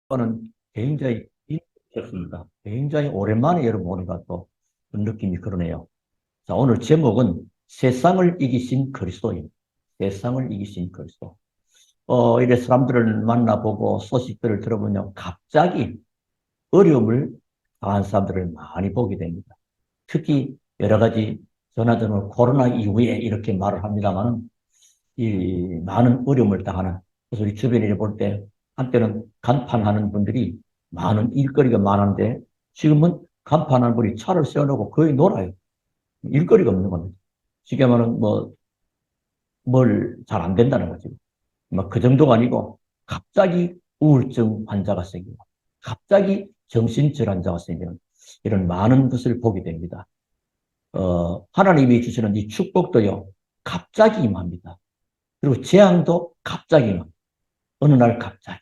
저는 굉장히 interesting. 굉장히 오랜만에 여러분 보니까 또 그런 느낌이 그러네요. 자, 오늘 제목은 세상을 이기신 그리스도입니다. 세상을 이기신 그리스도. 이래 사람들을 만나보고 소식들을 들어보면 갑자기 어려움을 당한 사람들을 많이 보게 됩니다. 특히 여러 가지 전화전화 코로나 이후에 이렇게 말을 합니다만 이 많은 어려움을 당하는, 그래서 우리 주변에 볼 때 한때는 간판하는 분들이 많은 일거리가 많은데 지금은 간판하는 분이 차를 세워놓고 거의 놀아요. 일거리가 없는 겁니다. 쉽게 말하면 뭘 잘 안 된다는 거지. 막 그 정도가 아니고 갑자기 우울증 환자가 생기고 갑자기 정신질환자가 생기는 이런 많은 것을 보게 됩니다. 하나님이 주시는 이 축복도요, 갑자기 임합니다. 그리고 재앙도 갑자기 임합니다. 어느 날 갑자기.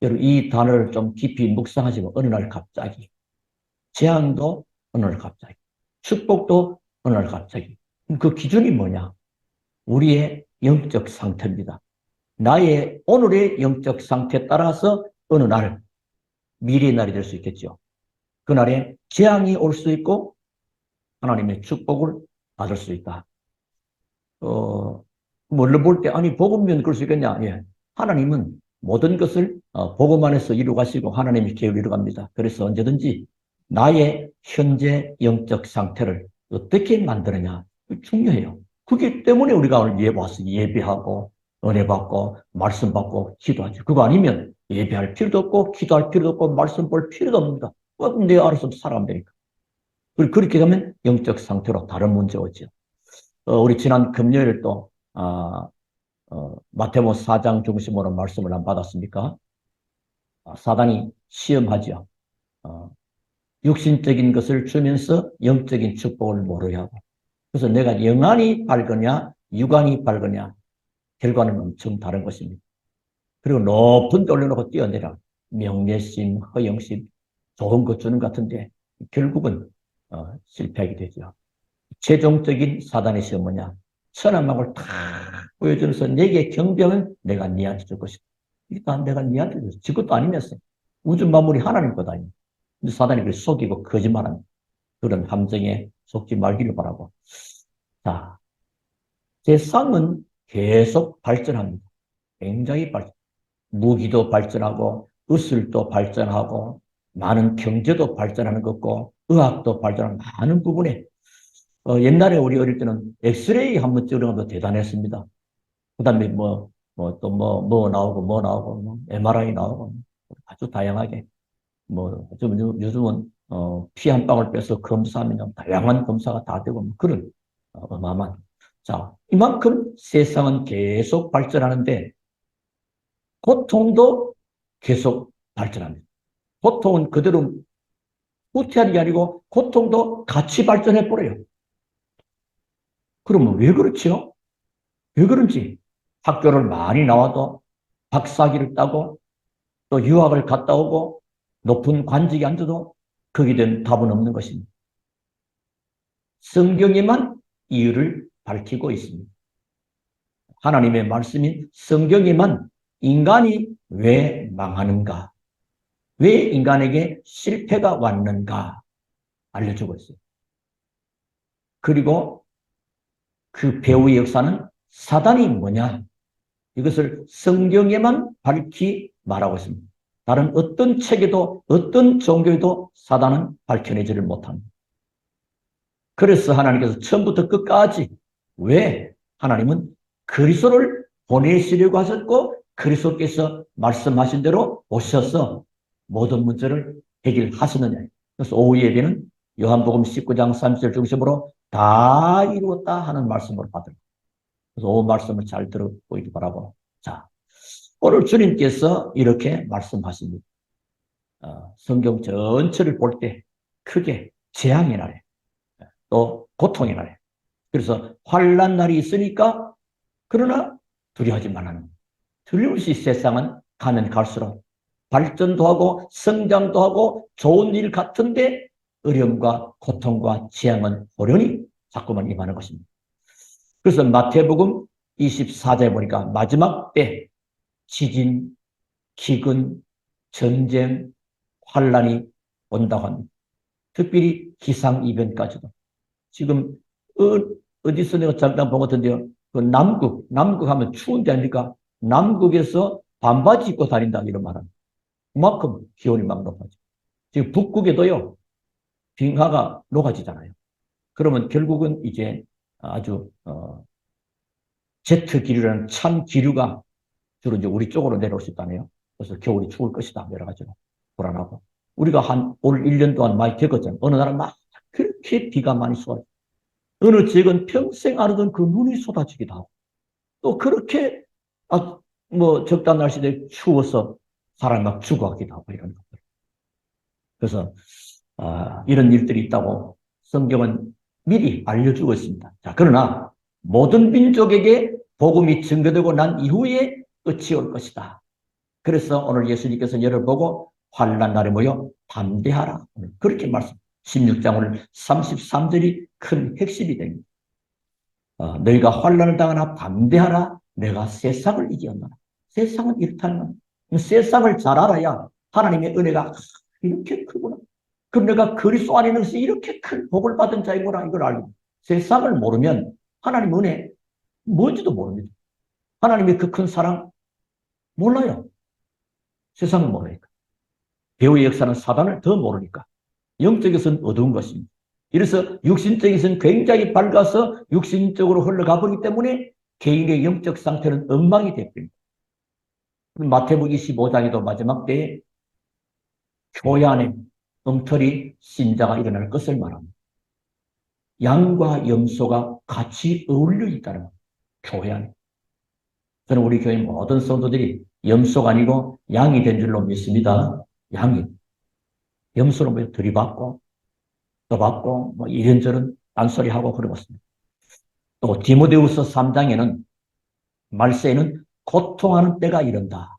여러분, 이 단어를 좀 깊이 묵상하시고, 어느 날 갑자기. 재앙도 어느 날 갑자기. 축복도 어느 날 갑자기. 그 기준이 뭐냐? 우리의 영적 상태입니다. 나의 오늘의 영적 상태에 따라서 어느 날, 미래의 날이 될 수 있겠죠. 그날에 재앙이 올 수 있고, 하나님의 축복을 받을 수 있다. 뭘로 볼 때, 아니, 복음면 그럴 수 있겠냐? 예. 하나님은 모든 것을 복음 안에서 이루가시고 하나님이 계획을 이루갑니다. 그래서 언제든지 나의 현재 영적 상태를 어떻게 만드느냐 중요해요. 그렇기 때문에 우리가 오늘 와서 예배하고 은혜 받고 말씀 받고 기도하죠. 그거 아니면 예배할 필요도 없고 기도할 필요도 없고 말씀 볼 필요도 없습니다. 내 알아서 살아가면 되니까. 그렇게 가면 영적 상태로 다른 문제 오죠. 우리 지난 금요일 또 마태복음 4장 중심으로 말씀을 안 받았습니까? 사단이 시험하죠. 어, 육신적인 것을 주면서 영적인 축복을 모르게 하고. 그래서 내가 영안이 밝으냐, 육안이 밝으냐, 결과는 엄청 다른 것입니다. 그리고 높은 데 올려놓고 뛰어내려. 명예심, 허영심, 좋은 것 주는 것 같은데, 결국은 실패하게 되죠. 최종적인 사단의 시험 뭐냐? 선한 막을 탁 보여주면서 내게 경병은 내가 니한테 줄 것이다. 일단 내가 니한테 줄 것이다. 지 것도 아니면서 우주 만물이 하나님 것 아니에요. 근데 사단이 그걸 속이고 거짓말하는 그런 함정에 속지 말기를 바라고. 자, 세상은 계속 발전합니다. 굉장히 발전. 무기도 발전하고 의술도 발전하고 많은 경제도 발전하는 것고 의학도 발전하는 많은 부분에 옛날에 우리 어릴 때는 엑스레이 한번 찍으려면 더 대단했습니다. 그 다음에 뭐 나오고, MRI 나오고, 아주 다양하게, 요즘은, 피 한 방울 빼서 검사하면 다양한 검사가 다 되고, 그런, 어마어마한. 자, 이만큼 세상은 계속 발전하는데, 고통도 계속 발전합니다. 고통은 그대로 후퇴하는 게 아니고, 고통도 같이 발전해버려요. 그러면 왜 그렇지요? 왜 그런지 학교를 많이 나와도 박사학위를 따고 또 유학을 갔다 오고 높은 관직에 앉아도 거기에 대한 답은 없는 것입니다. 성경에만 이유를 밝히고 있습니다. 하나님의 말씀인 성경에만 인간이 왜 망하는가, 왜 인간에게 실패가 왔는가 알려주고 있어요. 그리고 그 배후의 역사는 사단이 뭐냐, 이것을 성경에만 밝히 말하고 있습니다. 다른 어떤 책에도 어떤 종교에도 사단은 밝혀내지를 못합니다. 그래서 하나님께서 처음부터 끝까지 왜 하나님은 그리스도를 보내시려고 하셨고 그리스도께서 말씀하신 대로 오셔서 모든 문제를 해결하셨느냐. 그래서 오후 예배는 요한복음 19장 30절 중심으로 다 이루었다 하는 말씀으로 받을. 그래서 오후 말씀을 잘 들어보기 바라고. 자, 오늘 주님께서 이렇게 말씀하십니다. 성경 전체를 볼 때 크게 재앙의 날에 또 고통의 날에 그래서 환난 날이 있으니까 그러나 두려워하지 말라는 틀림없이 세상은 가면 갈수록 발전도 하고 성장도 하고 좋은 일 같은데 어려움과 고통과 재앙은 호련히 자꾸만 임하는 것입니다. 그래서 마태복음 24장에 보니까 마지막 때 지진, 기근, 전쟁, 환란이 온다고 합니다. 특별히 기상이변까지도. 지금 어디서 내가 잠깐 본 것 같은데요. 그 남극 하면 추운 데 아닙니까? 남극에서 반바지 입고 다닌다 이런 말은. 그만큼 기온이 막 높아져. 지금 북극에도요. 빙하가 녹아지잖아요. 그러면 결국은 이제 아주 제트 기류라는 찬 기류가 주로 이제 우리 쪽으로 내려올 수 있다네요. 그래서 겨울이 추울 것이다. 여러 가지로 불안하고. 우리가 올 1년 동안 많이 겪었잖아요. 어느 날은 막 그렇게 비가 많이 쏟아져. 어느 지역은 평생 안 오던 그 눈이 쏟아지기도 하고. 또 그렇게 뭐 적당 날씨에 추워서 사람이 막 죽어가기도 하고 이런 것들. 그래서 이런 일들이 있다고 성경은 미리 알려주고 있습니다. 자, 그러나 모든 민족에게 복음이 증거되고 난 이후에 끝이 올 것이다. 그래서 오늘 예수님께서 여러분 보고 환난 날에 모여 담대하라. 그렇게 말씀. 16장 오늘 33절이 큰 핵심이 됩니다. 너희가 환난을 당하나 담대하라. 내가 세상을 이기었노라. 세상은 이렇다는 겁니다. 세상을 잘 알아야 하나님의 은혜가 이렇게 크구나. 그럼 내가 그리스도 안에 있는 것이 이렇게 큰 복을 받은 자이구나 이걸 알고. 세상을 모르면 하나님 은혜 뭔지도 모릅니다. 하나님의 그 큰 사랑 몰라요. 세상을 모르니까. 배후의 역사는 사단을 더 모르니까. 영적에서는 어두운 것입니다. 이래서 육신적에서는 굉장히 밝아서 육신적으로 흘러가 버리기 때문에 개인의 영적 상태는 엉망이 되버립니다. 마태복음 25장에도 마지막 때에 교회 안에 엉터리 신자가 일어날 것을 말합니다. 양과 염소가 같이 어울려 있다는 교회 안에. 저는 우리 교회 모든 성도들이 염소가 아니고 양이 된 줄로 믿습니다. 양이. 염소로 뭐 들이받고 또 받고 뭐 이런저런 딴소리하고 그러고 있습니다. 또 디모데후서 3장에는 말세에는 고통하는 때가 이른다.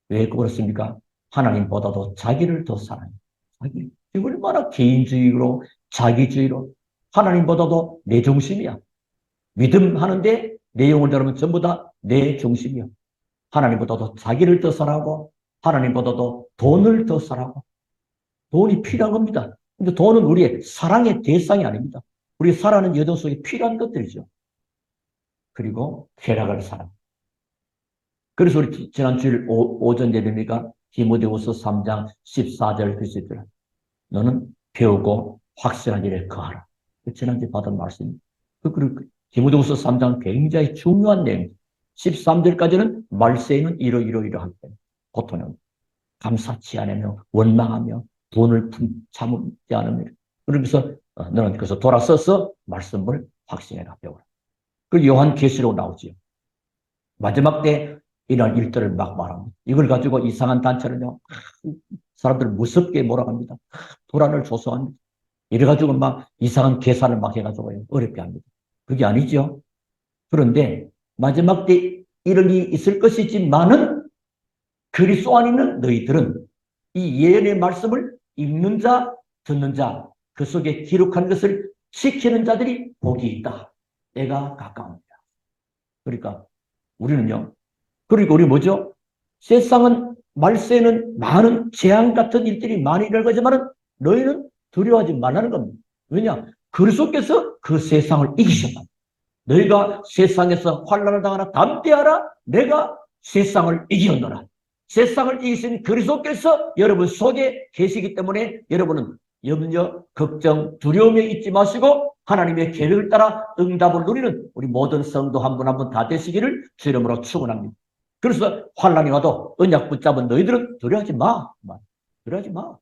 왜 그렇습니까? 하나님보다도 자기를 더 사랑해요. 자기. 얼마나 개인주의로 자기주의로 하나님보다도 내 중심이야. 믿음하는데 내용을 들으면 전부 다 내 중심이야. 하나님보다도 자기를 더 사랑하고 하나님보다도 돈을 더 사랑하고 돈이 필요한 겁니다. 근데 돈은 우리의 사랑의 대상이 아닙니다. 우리 살아가는 여정 속에 필요한 것들이죠. 그리고 쾌락을 사랑. 그래서 우리 지난 주일 오전 예배니까 디모데후서 3장 14절 글씨들 너는 배우고 확실한 일에 거하라. 지난주에 받은 말씀입니다. 디모데후서 3장 굉장히 중요한 내용. 13절까지는 말세에는 이러이러할 때 고통은 감사치 않으며 원망하며 돈을 참지 않으며 그러면서 너는 그래서 돌아서서 말씀을 확신해라 배워라. 그리고 요한계시록 나오지요. 마지막 때 이런 일들을 막 말합니다. 이걸 가지고 이상한 단체는요. 사람들을 무섭게 몰아갑니다. 불안을 조성합니다. 이래가지고 막 이상한 계산을 막 해가지고 어렵게 합니다. 그게 아니죠. 그런데 마지막 때 이런 일이 있을 것이지만은 그리스도 안에 있는 너희들은 이 예언의 말씀을 읽는 자, 듣는 자, 그 속에 기록한 것을 지키는 자들이 복이 있다. 때가 가까웁니다. 그러니까 우리는요. 그리고 우리 뭐죠? 세상은 말세에는 많은 재앙 같은 일들이 많이 일어날 거지만은 너희는 두려워하지 말라는 겁니다. 왜냐? 그리스도께서 그 세상을 이기셨다. 너희가 세상에서 환난을 당하나 담대하라. 내가 세상을 이기었노라. 세상을 이기신 그리스도께서 여러분 속에 계시기 때문에 여러분은 염려, 걱정, 두려움에 있지 마시고 하나님의 계획을 따라 응답을 누리는 우리 모든 성도 한 분 한 분 다 되시기를 주 이름으로 축원합니다. 그래서 환난이 와도 언약 붙잡은 너희들은 두려워하지 마. 두려워하지 마.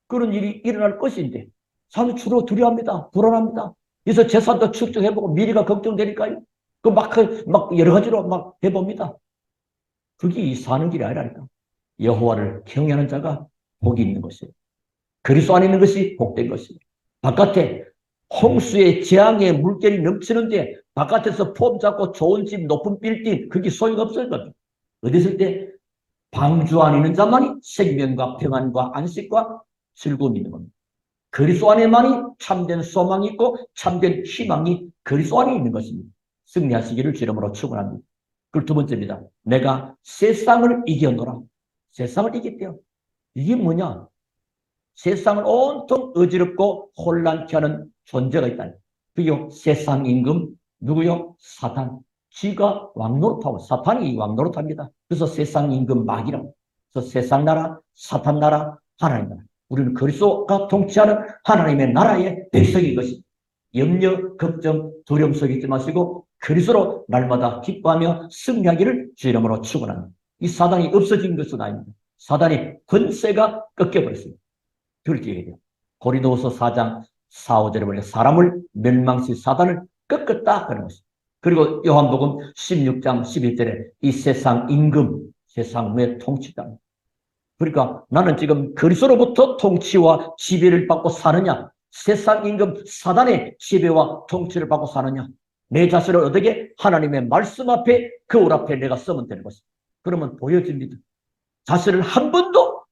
그런 일이 일어날 것인데 사람이 주로 두려워합니다. 불안합니다. 그래서 재산도 축적해보고 미래가 걱정되니까요. 막 여러 가지로 막 해봅니다. 그게 이 사는 길이 아니라니까. 여호와를 경외하는 자가 복이 있는 것이에요. 그리스도 안에 있는 것이 복된 것이에요. 바깥에 홍수의 재앙의 물결이 넘치는데 바깥에서 폼 잡고 좋은 집, 높은 빌딩 그게 소용없을 겁니다. 어디 있을 때 방주 안에 있는 자만이 생명과 평안과 안식과 즐거움이 있는 겁니다. 그리스도 안에만이 참된 소망이 있고 참된 희망이 그리스도 안에 있는 것입니다. 승리하시기를 주름으로 축원합니다. 그리고 두 번째입니다. 내가 세상을 이겨노라. 세상을 이겼대요. 이게 뭐냐? 세상을 온통 어지럽고 혼란케 하는 존재가 있다. 그게 세상 임금, 누구요? 사탄. 지가 왕노릇하고 사탄이 왕노릇합니다. 그래서 세상 임금 마귀라고. 그래서 세상 나라, 사탄 나라, 하나님 나라. 우리는 그리스도가 통치하는 하나님의 나라의 백성인 것입니다. 염려, 걱정, 두려움 속에 있지 마시고 그리스도로 날마다 기뻐하며 승리하기를 주 이름으로 축원합니다. 이 사단이 없어진 것은 아닙니다. 사단의 권세가 꺾여버렸습니다. 그렇게 얘기해요. 고린도후서 4장 4, 5절에 보면 사람을 멸망시 사단을 꺾었다 그런 것입니다. 그리고 요한복음 16장 11절에 이 세상 임금, 세상 왜 통치다. 그러니까 나는 지금 그리스도로부터 통치와 지배를 받고 사느냐, 세상 임금 사단의 지배와 통치를 받고 사느냐, 내 자신을 어떻게 하나님의 말씀 앞에 거울 앞에 내가 쓰면 되는 것입니다. 그러면 보여집니다. 자신을 한 번도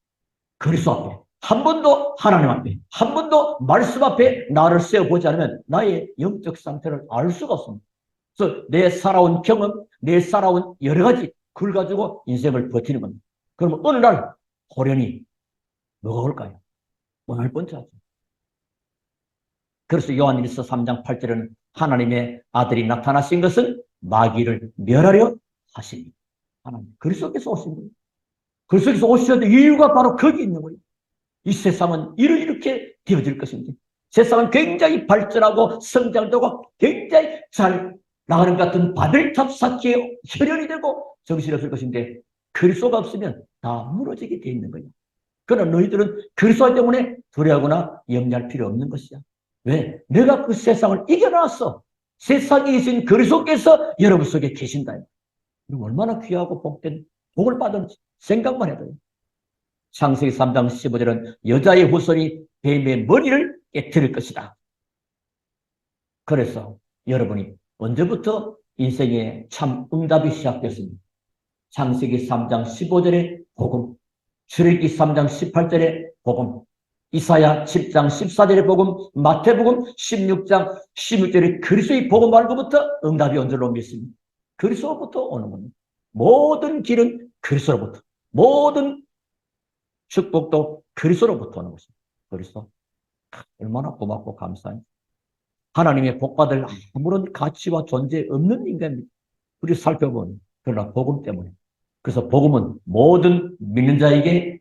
그리스도 앞에, 한 번도 하나님 앞에, 한 번도 말씀 앞에 나를 세워보지 않으면 나의 영적 상태를 알 수가 없습니다. 그래서 내 살아온 경험, 내 살아온 여러 가지 그걸 가지고 인생을 버티는 겁니다. 그러면 어느 날 호련히 뭐가 올까요? 오늘 번째하죠. 그래서 요한일서 3장 8절에는 하나님의 아들이 나타나신 것은 마귀를 멸하려 하십니다. 하나님 그리스도께서 오신 거예요. 그리스도께서 오셔야 될 이유가 바로 거기 있는 거예요. 이 세상은 이렇게 되어질 것인지, 세상은 굉장히 발전하고 성장되고 굉장히 잘 나가는 것 같은 바벨탑 쌓기에 혈연이 되고 정신이 없을 것인데 그리스도가 없으면 다 무너지게 되어 있는 거예요. 그러나 너희들은 그리스도 때문에 두려워하거나 염려할 필요 없는 것이야. 왜? 내가 그 세상을 이겨놨어. 세상에 계신 그리스도께서 여러분 속에 계신다. 얼마나 귀하고 복된 복을 받은지 생각만 해도요. 창세기 3장 15절은 여자의 후손이 뱀의 머리를 깨트릴 것이다. 그래서 여러분이 언제부터 인생의 참 응답이 시작됐습니다. 창세기 3장 15절의 복음, 출애굽기 3장 18절의 복음, 이사야 7장 14절의 복음, 마태복음 16장 16절의 그리스도의 복음 말고부터 응답이 온 줄로 믿습니다. 그리스도로부터 오는 겁니다. 모든 길은 그리스도로부터, 모든 축복도 그리스도로부터 오는 것입니다. 그리스도 얼마나 고맙고 감사해요. 하나님의 복받을 아무런 가치와 존재 없는 인간입니다. 우리 살펴보면 그러나 복음 때문에. 그래서 복음은 모든 믿는 자에게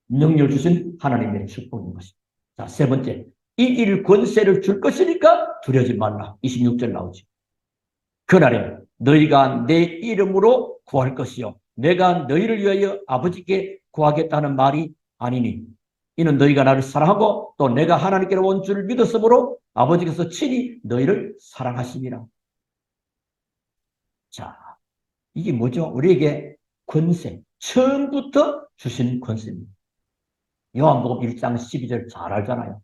능력을 주신 하나님의 축복인 것입니다. 자, 세 번째, 이길 권세를 줄 것이니까 두려워하지 말라. 26절 나오죠. 그날에 너희가 내 이름으로 구할 것이요 내가 너희를 위하여 아버지께 구하겠다는 말이 아니니 이는 너희가 나를 사랑하고 또 내가 하나님께로 온 줄 믿었으므로 아버지께서 친히 너희를 사랑하심이라. 자, 이게 뭐죠? 우리에게 권세, 처음부터 주신 권세입니다. 요한복음 1장 12절 잘 알잖아요.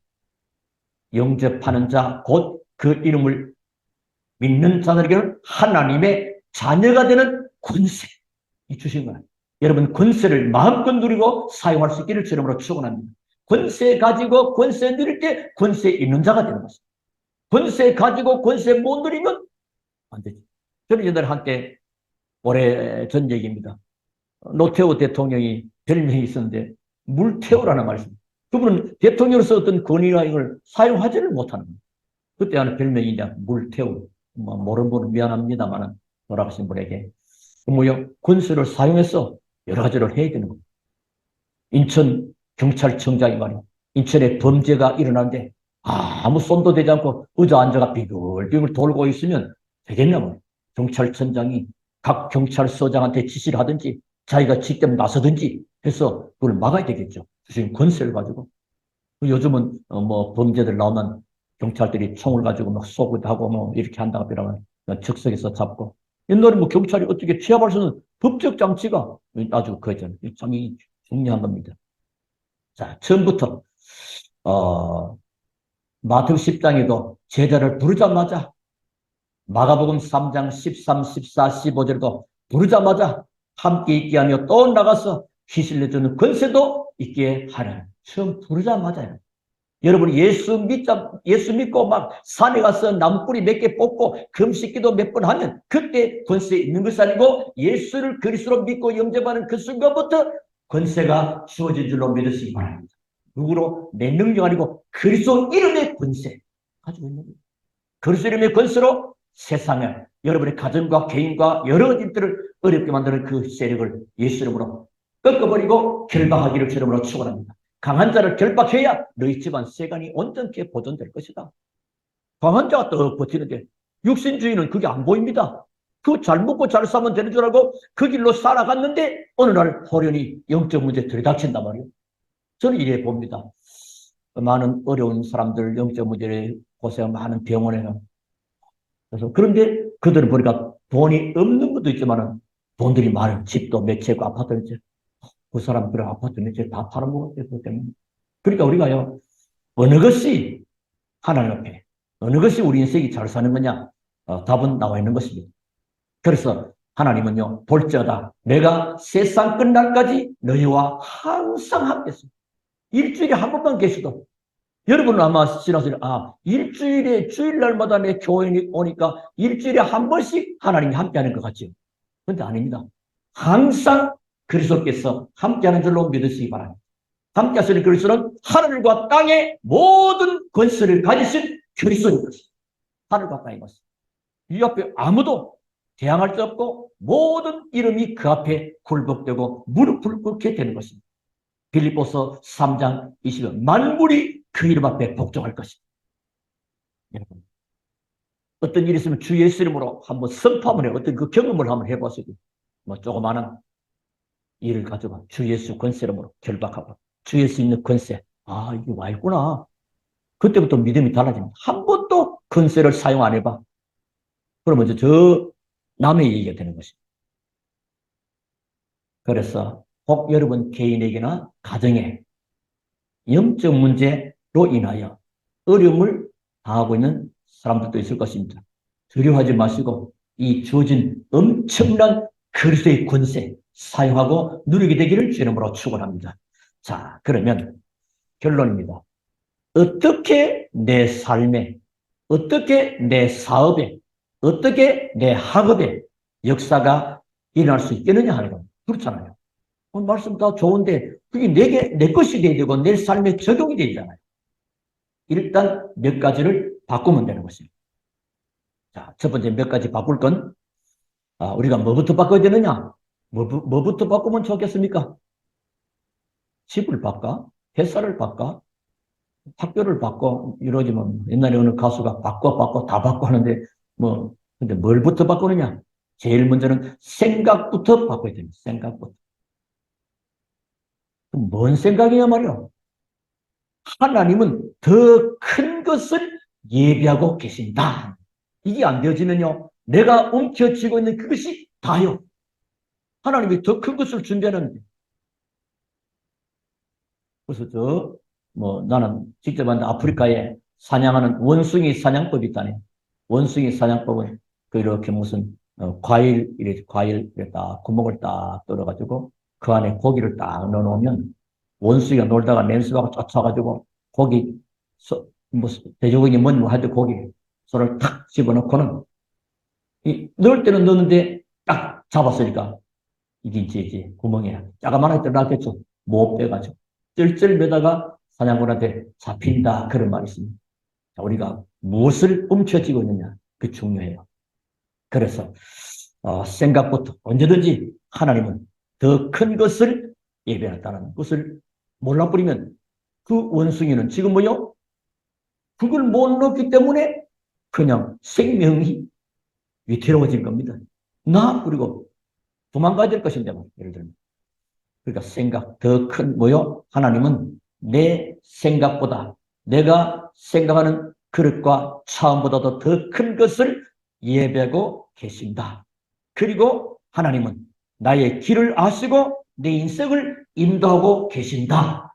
영접하는 자, 곧 그 이름을 믿는 자들에게는 하나님의 자녀가 되는 권세 이 주신 거예요. 여러분 권세를 마음껏 누리고 사용할 수 있기를 주님으로 축원합니다. 권세 가지고 권세 누릴 때 권세 있는 자가 되는 것입니다. 권세 가지고 권세 못 누리면 안 되지. 저는 옛날에 한때 오래전 얘기입니다. 노태우 대통령이 별명이 있었는데 물태우라는 말씀. 그분은 대통령으로서 어떤 권위나 이걸 사용하지를 못하는 거예요. 그때 하는 별명이냐 물태우. 뭐 모르는 분은 미안합니다만은 돌아가신 분에게 뭐요 권세를 사용해서 여러 가지를 해야 되는 겁니다. 인천 경찰청장이 말이야. 인천에 범죄가 일어나는데 아무 손도 되지 않고 의자 앉아가 비글비글 돌고 있으면 되겠냐고. 경찰청장이 각 경찰서장한테 지시를 하든지 자기가 직접 나서든지 해서 그걸 막아야 되겠죠. 주신 권세를 가지고. 요즘은 뭐 범죄들 나오면 경찰들이 총을 가지고 막 쏘기도 하고 뭐 이렇게 한다고 그러면 즉석에서 잡고. 옛날에 뭐 경찰이 어떻게 취합할 수 있는 법적 장치가 아주 그거잖아요. 참 중요한 겁니다. 자, 처음부터 마태복음 10장에도 제자를 부르자마자 마가복음 3장 13, 14, 15절도 부르자마자 함께 있게 하며 또 나가서 귀신 내주는 권세도 있게 하라. 처음 부르자마자요. 여러분 예수 믿고 막 산에 가서 나무뿌리 몇 개 뽑고 금식기도 몇 번 하면 그때 권세 있는 것이 아니고 예수를 그리스도로 믿고 영접하는 그 순간부터 권세가 주어진 줄로 믿으시기 바랍니다. 누구로? 내 능력 아니고 그리스도 이름의 권세 가지고 있는 거예요. 그리스도 이름의 권세로 세상에 여러분의 가정과 개인과 여러 일들을 어렵게 만드는 그 세력을 예수 이름으로 꺾어버리고 결박하기를 주 이름으로 축원합니다. 강한 자를 결박해야 너희 집안 세간이 온전케 보존될 것이다. 강한 자가 또 버티는데 육신주의는 그게 안 보입니다. 그 잘 먹고 잘 사면 되는 줄 알고 그 길로 살아갔는데 어느 날 호련히 영적 문제 들이닥친단 말이에요. 저는 이래 봅니다. 많은 어려운 사람들 영적 문제에 고생 많은 병원에는 그래서 그런데 그들은 보니까 돈이 없는 것도 있지만은 돈들이 많은 집도 몇 채고 아파트는 이제 그 사람들은 아파트 몇 채 다 팔아먹었대요. 그 때문에. 그러니까 우리가요 어느 것이 하나님 앞에 어느 것이 우리 인생이 잘 사는 거냐 답은 나와 있는 것입니다. 그래서 하나님은요 볼지어다 내가 세상 끝날까지 너희와 항상 함께 있습니다. 일주일에 한 번만 계셔도 여러분은 아마 지나서 일주일에 주일날마다 내 교회에 오니까 일주일에 한 번씩 하나님이 함께하는 것 같죠. 그런데 아닙니다. 항상 그리스도께서 함께하는 줄로 믿으시기 바랍니다. 함께하시는 그리스도는 하늘과 땅의 모든 권세를 가지신 그리스도인 것입니다. 하늘과 땅의 것입니다. 이 앞에 아무도 대항할 수 없고 모든 이름이 그 앞에 굴복되고 무릎을 꿇게 되는 것입니다. 빌립보서 3장 20절 만물이 그 이름 앞에 복종할 것입니다. 여러분 어떤 일이 있으면 주 예수 이름으로 한번 선포 한번 해요. 어떤 그 경험을 한번 해보세요. 뭐 조그마한 일을 가져가 주 예수 권세 이름으로 결박하고 주 예수 있는 권세 이게 와 있구나. 그때부터 믿음이 달라집니다. 한 번도 권세를 사용 안 해봐. 그러면 저 남의 얘기가 되는 것입니다. 그래서 꼭 여러분 개인에게나 가정에 영적 문제로 인하여 어려움을 당하고 있는 사람들도 있을 것입니다. 두려워하지 마시고 이 주어진 엄청난 그리스도의 권세 사용하고 누리게 되기를 주 이름으로 축원합니다. 자, 그러면 결론입니다. 어떻게 내 삶에, 어떻게 내 사업에, 어떻게 내 학업에 역사가 일어날 수 있겠느냐 하는 겁니다. 그렇잖아요. 말씀 다 좋은데 그게 내 것이 돼야 되고 내 삶에 적용이 되잖아요. 일단 몇 가지를 바꾸면 되는 것입니다. 자, 첫 번째 몇 가지 바꿀 건 우리가 뭐부터 바꿔야 되느냐? 뭐부터 바꾸면 좋겠습니까? 집을 바꿔? 회사를 바꿔? 학교를 바꿔? 이러지만 옛날에 어느 가수가 바꿔 다 바꿔 하는데 근데 뭘부터 바꾸느냐? 제일 먼저는 생각부터 바꿔야 됩니다. 생각부터. 뭔 생각이냐 말이야. 하나님은 더 큰 것을 예비하고 계신다. 이게 안 되어지면요. 내가 움켜쥐고 있는 그것이 다요. 하나님이 더 큰 것을 준비하는데. 그래서 나는 직접 봤는데 아프리카에 사냥하는 원숭이 사냥법이 있다네. 원숭이 사냥법은 이렇게 무슨 과일 딱 구멍을 딱 뚫어가지고 그 안에 고기를 딱 넣어놓으면 원숭이가 놀다가 냄새가 쫓아가지고 고기 돼지고기 뭔지 하여튼 고기 손을 탁 집어넣고는 넣을 때는 넣는데 딱 잡았으니까 이게 이제 구멍에 자그마하게 들어갔겠죠. 못 빼가지고 쩔쩔매다가 사냥꾼한테 잡힌다 그런 말이 있습니다. 자, 우리가 무엇을 움켜쥐고 있느냐 그 중요해요. 그래서 생각부터 언제든지 하나님은 더 큰 것을 예배했다는 것을 몰라버리면 그 원숭이는 지금 그걸 못 넣었기 때문에 그냥 생명이 위태로워진 겁니다. 그리고 도망가야 될 것인데 예를 들면 그러니까 생각 더 큰 하나님은 내 생각보다 내가 생각하는 그릇과 차원보다도 더 큰 것을 예배하고 계신다. 그리고 하나님은 나의 길을 아시고 내 인생을 인도하고 계신다.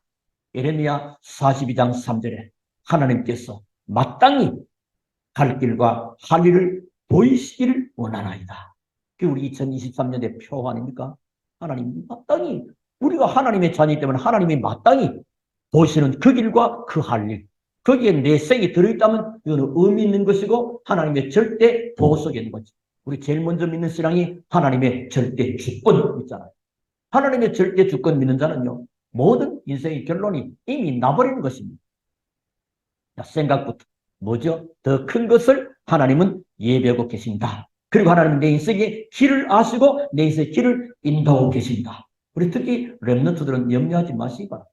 예레미야 42장 3절에 하나님께서 마땅히 갈 길과 할 일을 보이시기를 원하나이다. 그게 우리 2023년의 표 아닙니까? 하나님 마땅히 우리가 하나님의 자녀이기 때문에 하나님이 마땅히 보시는 그 길과 그 할 일 거기에 내 생이 들어있다면 이거는 의미 있는 것이고 하나님의 절대 보호 속에 있는 거지. 우리 제일 먼저 믿는 신앙이 하나님의 절대 주권 있잖아요. 하나님의 절대 주권 믿는 자는요, 모든 인생의 결론이 이미 나버리는 것입니다. 자, 생각부터. 뭐죠? 더 큰 것을 하나님은 예배하고 계신다. 그리고 하나님은 내 인생의 길을 아시고 내 인생의 길을 인도하고 계신다. 우리 특히 렘넌트들은 염려하지 마시기 바랍니다.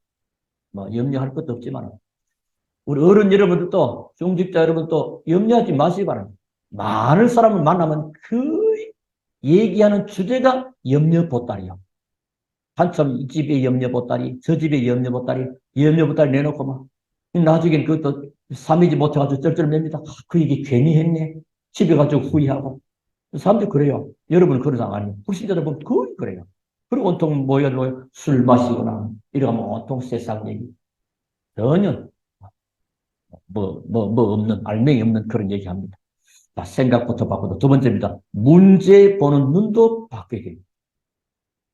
뭐 염려할 것도 없지만 우리 어른 여러분들도 중직자 여러분도 염려하지 마시기 바랍니다. 많은 사람을 만나면 그 얘기하는 주제가 염려 보따리요. 한참 이 집에 염려 보따리, 저 집에 염려 보따리, 염려 보따리 내놓고 막 나중엔 그것도 삼이지 못해가지고 쩔쩔맵니다. 그 얘기 괜히 했네. 집에 가지고 후회하고. 사람들이 그래요. 여러분은 그런 상황 아니에요. 불신자들 보면 거의 그래요. 그리고 온통 모여 술 마시거나 이러면 온통 세상 얘기. 전혀 없는, 알맹이 없는 그런 얘기 합니다. 자, 생각부터 바꾸고. 두 번째입니다. 문제 보는 눈도 바뀌게 됩니다.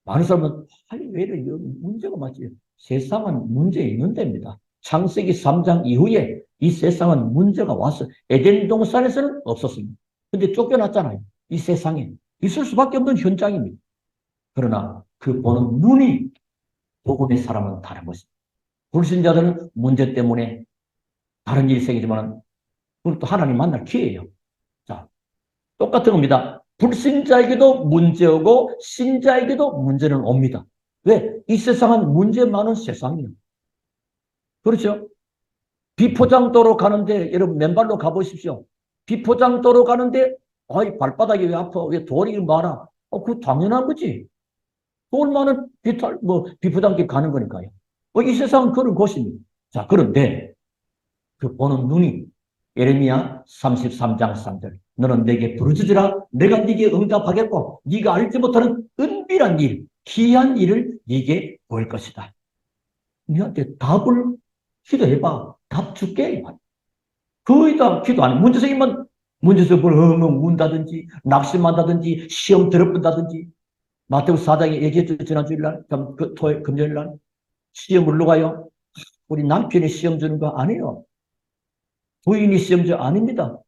많은 사람은, 왜 이래, 문제가 맞지? 세상은 문제 있는 데입니다. 창세기 3장 이후에 이 세상은 문제가 왔어요. 에덴 동산에서는 없었습니다. 근데 쫓겨났잖아요. 이 세상에. 있을 수밖에 없는 현장입니다. 그러나 그 보는 눈이 복음의 사람은 다른 것입니다. 불신자들은 문제 때문에 다른 일이 생기지만 그건 또 하나님 만날 기회예요. 자, 똑같은 겁니다. 불신자에게도 문제오고 신자에게도 문제는 옵니다. 왜? 이 세상은 문제 많은 세상이에요. 그렇죠? 비포장도로 가는데 여러분 맨발로 가보십시오. 비포장도로 가는데 아이 발바닥이 왜 아파? 왜 돌이 많아? 그거 당연한 거지. 돌 많은 비포장길 가는 거니까요. 이 세상은 그런 곳입니다. 자, 그런데 그 보는 눈이 예레미야 33장 3절 너는 내게 부르짖으라 내가 네게 응답하겠고 네가 알지 못하는 은밀한 일, 귀한 일을 네게 보일 것이다. 너한테 답을 기도해봐. 답 줄게. 거의 다 기도 안 해. 문제 생기면 문제에서 엉엉 운다든지 낙심한다든지 시험 들어본다든지 마태복음 4장에 얘기했죠. 지난주일날 금요일날 시험을 누가 가요? 우리 남편이 시험 주는 거 아니에요. 부인이 시험 줘 아닙니다.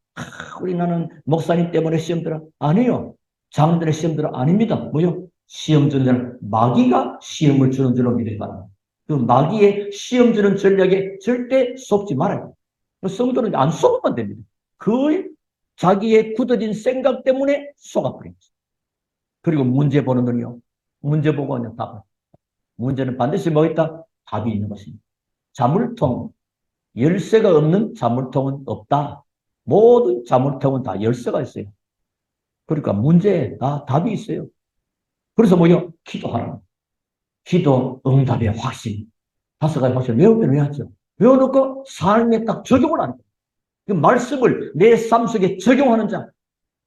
우리 나는 목사님 때문에 시험 들어 아니에요. 장로들의 시험 들어 아닙니다. 뭐요? 시험 주는 자는 마귀가 시험을 주는 줄로 믿을 바랍니다. 그 마귀의 시험 주는 전략에 절대 속지 말아요. 성도는 안 속으면 됩니다. 그 자기의 굳어진 생각 때문에 속아버립니다. 그리고 문제 보는 눈이요. 문제 보고 그냥 답을. 문제는 반드시 뭐 있다? 답이 있는 것입니다. 자물통, 열쇠가 없는 자물통은 없다. 모든 자물통은 다 열쇠가 있어요. 그러니까 문제에 다 답이 있어요. 그래서 뭐요? 기도하라. 기도, 응답의 확신. 5가지 확신을 외우면 외웠죠. 외워놓고 삶에 딱 적용을 하는 거예요. 그 말씀을 내 삶 속에 적용하는 자.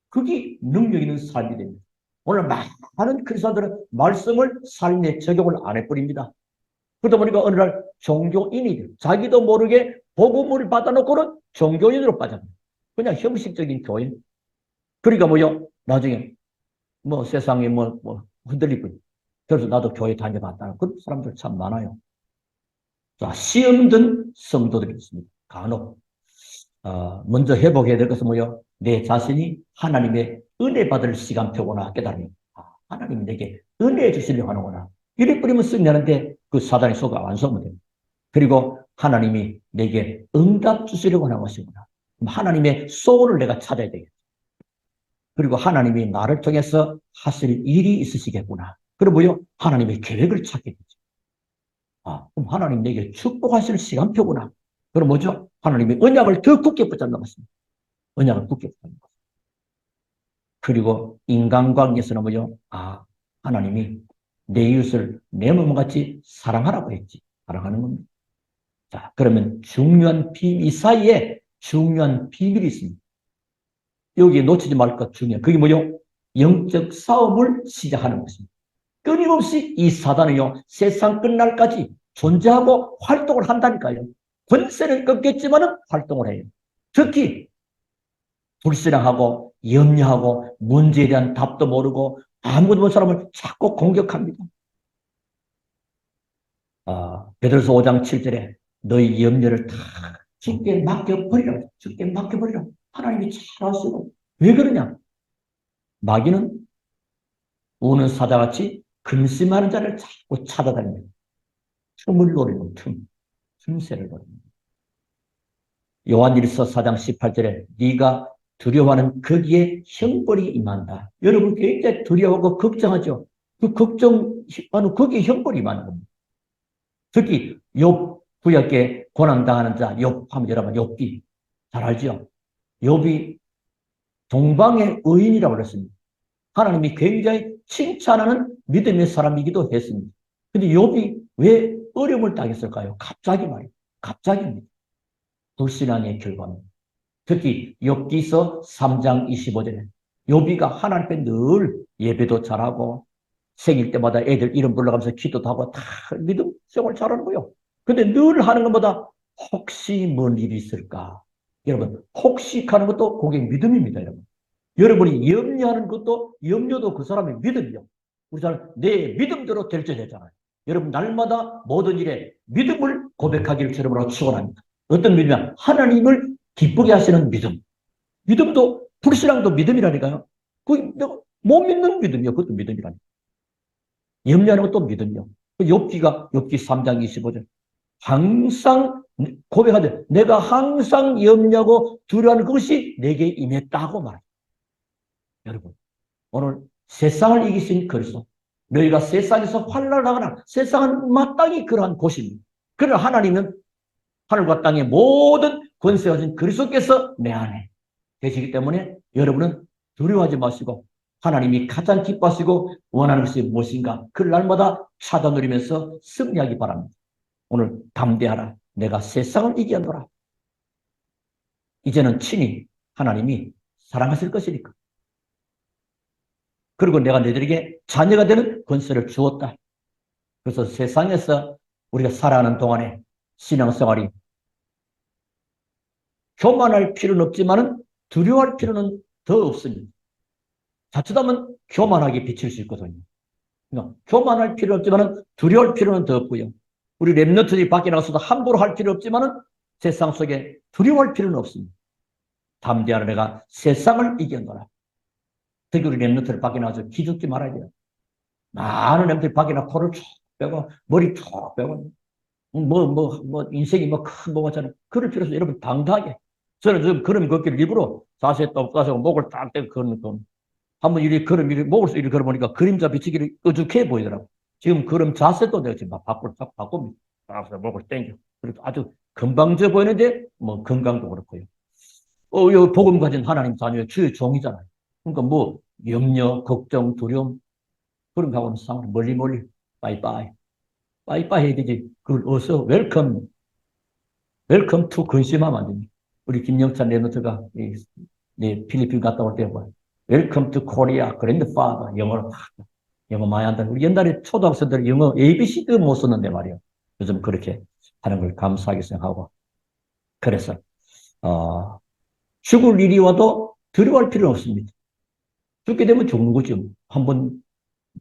그게 능력 있는 삶이 됩니다. 오늘 많은 크리스천들은 말씀을 삶에 적용을 안 해버립니다. 그러다 보니까 어느 날 종교인이 자기도 모르게 복음을 받아놓고는 종교인으로 빠집니다. 그냥 형식적인 교인. 그러니까 뭐요? 나중에 세상에 흔들리고. 그래서 나도 교회 다녀봤다는 그런 사람들 참 많아요. 자, 시험 든 성도들이 있습니다. 간혹. 먼저 회복해야 될 것은 뭐요? 내 자신이 하나님의 은혜 받을 시간표구나 깨달으면 하나님이 내게 은혜 주시려고 하는구나. 이래 뿌리면 쓱내는데 그 사단이 속아 안 속으면 됩니다. 그리고 하나님이 내게 응답 주시려고 하는 것이구나. 하나님의 소원을 내가 찾아야 되겠다. 그리고 하나님이 나를 통해서 하실 일이 있으시겠구나. 그리고 뭐요? 하나님의 계획을 찾게 되죠. 그럼 하나님 내게 축복하실 시간표구나. 그럼 뭐죠? 하나님의 언약을 더 굳게 붙잡는 것입니다. 언약을 굳게 붙잡는 것. 그리고 인간관계에서는 뭐죠? 하나님이 내 이웃을 내 몸같이 사랑하라고 했지. 사랑하는 겁니다. 자, 그러면 중요한 비밀, 이 사이에 중요한 비밀이 있습니다. 여기에 놓치지 말 것 중요한 그게 뭐요? 영적 싸움을 시작하는 것입니다. 끊임없이 이 사단은요, 세상 끝날까지 존재하고 활동을 한다니까요. 권세는 꺾였지만은 활동을 해요. 특히 불신앙하고 염려하고 문제에 대한 답도 모르고 아무것도 모르는 사람을 자꾸 공격합니다. 베드로서 5장 7절에 너희 염려를 다 주께 맡겨버리라. 주께 맡겨버리라. 하나님이 잘 아시고. 왜 그러냐? 마귀는 우는 사자같이 근심하는 자를 자꾸 찾아다닙니다. 틈을 노리는 틈새를 노립니다. 요한일서 4장 18절에 네가 두려워하는 거기에 형벌이 임한다. 여러분 굉장히 두려워하고 걱정하죠. 그 걱정하는 거기에 형벌이 임하는 겁니다. 특히 욥 구약에 고난당하는 자 욥 하면 여러분 욥기 잘 알죠? 욥이 동방의 의인이라고 그랬습니다. 하나님이 굉장히 칭찬하는 믿음의 사람이기도 했습니다. 근데 욥이 왜 어려움을 당했을까요? 갑자기 말이에요. 갑자기입니다. 불신앙의 결과입니다. 특히 욥기서 3장 25절에 욥이가 하나님께 늘 예배도 잘하고 생일 때마다 애들 이름 불러가면서 기도도 하고 다 믿음 생활 잘하는 거예요. 근데 늘 하는 것보다 혹시 뭔 일이 있을까? 여러분 혹시 하는 것도 그게 믿음입니다. 여러분. 여러분이 염려하는 것도 염려도 그 사람의 믿음이요. 우리 사람 내 믿음대로 될지되잖아요. 여러분 날마다 모든 일에 믿음을 고백하기를 주름으로 축원합니다. 어떤 믿음이냐? 하나님을 기쁘게 하시는 믿음. 믿음도 불신앙도 믿음이라니까요. 못 믿는 믿음이요. 그것도 믿음이라니까. 염려하는 것도 믿음이요. 욥기 3장 25절. 항상 고백하되 내가 항상 염려하고 두려워하는 것이 내게 임했다고 말합니다. 여러분 오늘 세상을 이기신 그리스도 너희가 세상에서 환난을 하거나 세상은 마땅히 그러한 곳입니다. 그러나 하나님은 하늘과 땅의 모든 권세가 가진 그리스도께서 내 안에 계시기 때문에 여러분은 두려워하지 마시고 하나님이 가장 기뻐하시고 원하는 것이 무엇인가 그 날마다 찾아 누리면서 승리하기 바랍니다. 오늘 담대하라. 내가 세상을 이기노라. 이제는 친히 하나님이 사랑하실 것이니까. 그리고 내가 너희들에게 자녀가 되는 권세를 주었다. 그래서 세상에서 우리가 살아가는 동안에 신앙생활이 교만할 필요는 없지만 두려워할 필요는 더 없습니다. 자칫하면 교만하게 비칠 수 있거든요. 그러니까 교만할 필요 없지만 두려워할 필요는 더 없고요. 우리 랩너트들이 밖에 나가서도 함부로 할 필요 없지만 세상 속에 두려워할 필요는 없습니다. 담대하라 내가 세상을 이겨노라. 특히 우리 랩너트들 밖에 나가서 기죽지 말아야 돼요. 많은 랩너트들이 밖에 나가 코를 쭉 빼고 머리 쭉 빼고 인생이 큰 뭐가잖아요. 그럴 필요 없어요. 여러분 당당하게. 저는 지금 걸음 걷기를 일부러 자세에 똑 따서 목을 딱 떼고 걷는 거. 한번 이리 걸음 이리 목을 이리 걸어보니까 그림자 비치기를 어둑해 보이더라고. 지금 걸음 자세도 내가 지금 바꿀 딱 바꿉니다. 딱 목을 땡겨. 그리고 아주 건방져 보이는데 뭐 건강도 그렇고요. 요 복음 가진 하나님 자녀의 주의 종이잖아요. 그러니까 뭐 염려, 걱정, 두려움 그런 거하고는 상관없이 멀리 빠이빠이 빠이빠이 해야 되지. 그걸 어서 웰컴 투 근심하면 안 됩니다. 우리 김영찬 레너트가 필리핀 갔다 올 때 뭐 웰컴 투 코리아 그랜드파더 영어로 영어 많이 한다. 우리 옛날에 초등학생들 영어 ABC도 못 썼는데 말이에요. 요즘 그렇게 하는 걸 감사하게 생각하고 그래서 죽을 일이 와도 두려워할 필요는 없습니다. 죽게 되면 죽는 거죠. 한번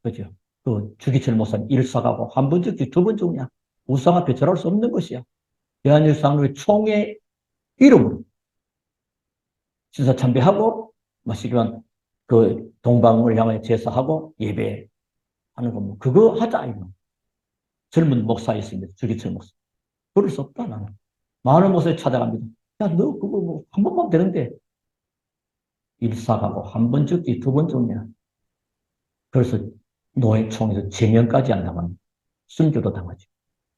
그죠? 그 주기철 목사님 일사가고 한 번 죽지 두 번 죽냐? 우상 앞에 절할 수 없는 것이야. 대한일상의 총의 이름으로 신사 참배하고 마시기만 그 동방을 향해 제사하고 예배하는 거 뭐 그거 하자 이거. 젊은 목사 있습니다. 주기철 목사. 그럴 수 없다 나는. 많은 곳에 찾아갑니다. 야 너 그거 뭐 한 번만 되는데 일사가고 한 번 죽지 두 번 죽냐? 그래서 노예총에서 제명까지 안 당합니다. 순교도 당하죠.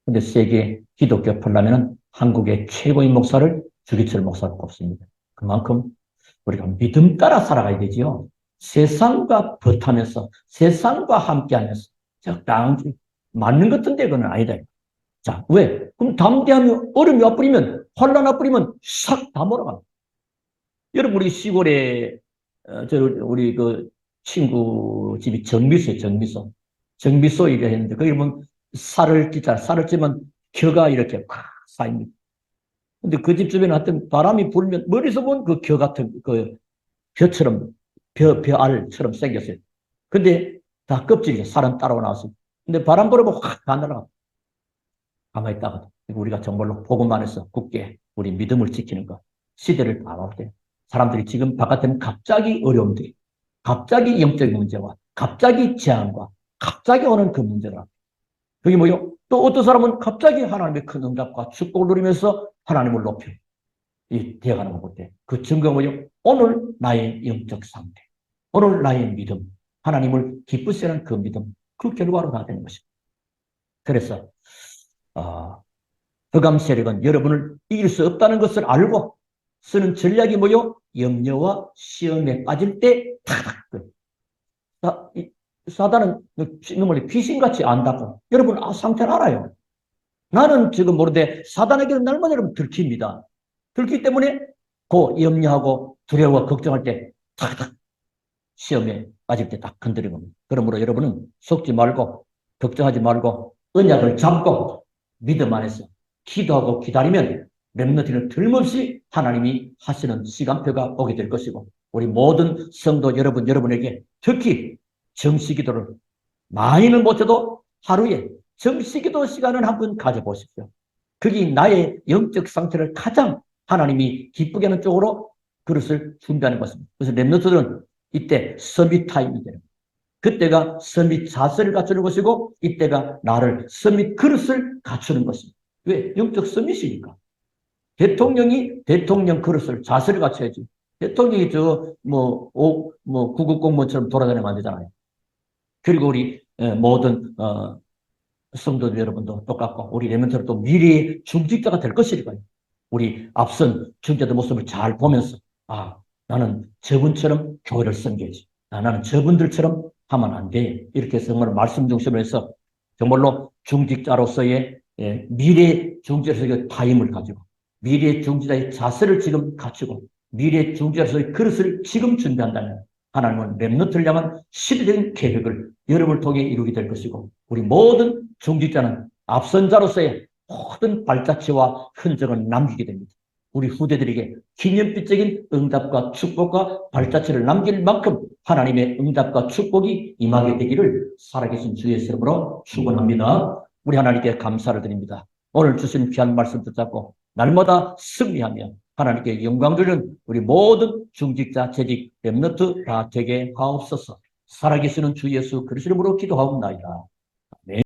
근데 세계 기독교 parlament은 한국의 최고의 목사를 주기철 목사로 꼽습니다. 그만큼 우리가 믿음 따라 살아가야 되지요. 세상과 버타면서 세상과 함께하면서 적당히 맞는 것 같은데 그건 아니다. 자, 왜? 그럼 담대하면 어려움이 와버리면 혼란 와버리면 싹 다 몰아갑니다. 여러분 우리 시골에 우리 그 친구 집이 정미소에 정미소 일을 했는데 거기 보면 쌀을 찌면 겨가 이렇게 팍 쌓입니다. 근데 그 집 주변에 하여튼 바람이 불면 머리서 본 그 겨 같은 그 벼처럼 벼알처럼 생겼어요. 근데 다 껍질이죠. 쌀은 따로 나왔어요. 근데 바람 불어보면 확 다 날아가. 가만히 있다가 우리가 정말로 복음 안에서 굳게 우리 믿음을 지키는 것 시대를 봐볼 때 사람들이 지금 바깥에는 갑자기 어려움들이 갑자기 영적인 문제와 갑자기 재앙과 갑자기 오는 그 문제라. 그게 뭐요? 또 어떤 사람은 갑자기 하나님의 큰 응답과 축복을 누리면서 하나님을 높여 되어가는 거 볼 때 그 증거가 뭐요? 오늘 나의 영적 상태, 오늘 나의 믿음, 하나님을 기쁘시게 하는 그 믿음, 그 결과로 다 되는 것입니다. 그래서 흑암 세력은 여러분을 이길 수 없다는 것을 알고 쓰는 전략이 뭐요? 염려와 시험에 빠질 때 탁탁. 사단은 귀신같이 안다고. 여러분 상태를 알아요. 나는 지금 모르는데 사단에게는 날마다 여러분 들킵니다. 들기 때문에 그 염려하고 두려워 걱정할 때 탁탁 시험에 빠질 때 딱 건드리는 겁니다. 그러므로 여러분은 속지 말고 걱정하지 말고 언약을 잡고 믿음 안에서 기도하고 기다리면 렘넌트는 틀림없이 하나님이 하시는 시간표가 오게 될 것이고 우리 모든 성도 여러분에게 특히 정시기도를 많이는 못해도 하루에 정시기도 시간을 한번 가져보십시오. 그게 나의 영적 상태를 가장 하나님이 기쁘게 하는 쪽으로 그릇을 준비하는 것입니다. 그래서 렘넌트들은 이때 서밋 타임이 되는 그때가 서밋 자세를 갖추는 것이고 이때가 나를 서밋 그릇을 갖추는 것입니다. 왜? 영적 서밋이니까. 대통령이 대통령 그릇을 자세를 갖춰야지. 대통령이 구급 공무원처럼 돌아다니면 안 되잖아요. 그리고 우리 모든 성도들 여러분도 똑같고 우리 렘넌트는 또 미래의 중직자가 될 것이니까요. 우리 앞선 중직자들 모습을 잘 보면서 나는 저분처럼 교회를 섬겨야지. 나는 저분들처럼 하면 안 돼. 이렇게 정말 말씀 중심으로 해서 정말로 중직자로서의 미래 중직자로서의 타임을 가지고 미래 중직자의 자세를 지금 갖추고 미래 중직자로서의 그릇을 지금 준비한다면 하나님은 렘넌트를 향한 시대적인 계획을 여러분을 통해 이루게 될 것이고 우리 모든 중직자는 앞선 자로서의 모든 발자취와 흔적을 남기게 됩니다. 우리 후대들에게 기념비적인 응답과 축복과 발자취를 남길 만큼 하나님의 응답과 축복이 임하게 되기를 살아계신 주의 이름으로 축원합니다. 우리 하나님께 감사를 드립니다. 오늘 주신 귀한 말씀 붙잡고 날마다 승리하며 하나님께 영광 돌리는 우리 모든 중직자, 재직, 렘넌트 다 되게 하옵소서. 살아계시는 주 예수 그리스도 이름으로 기도하옵나이다.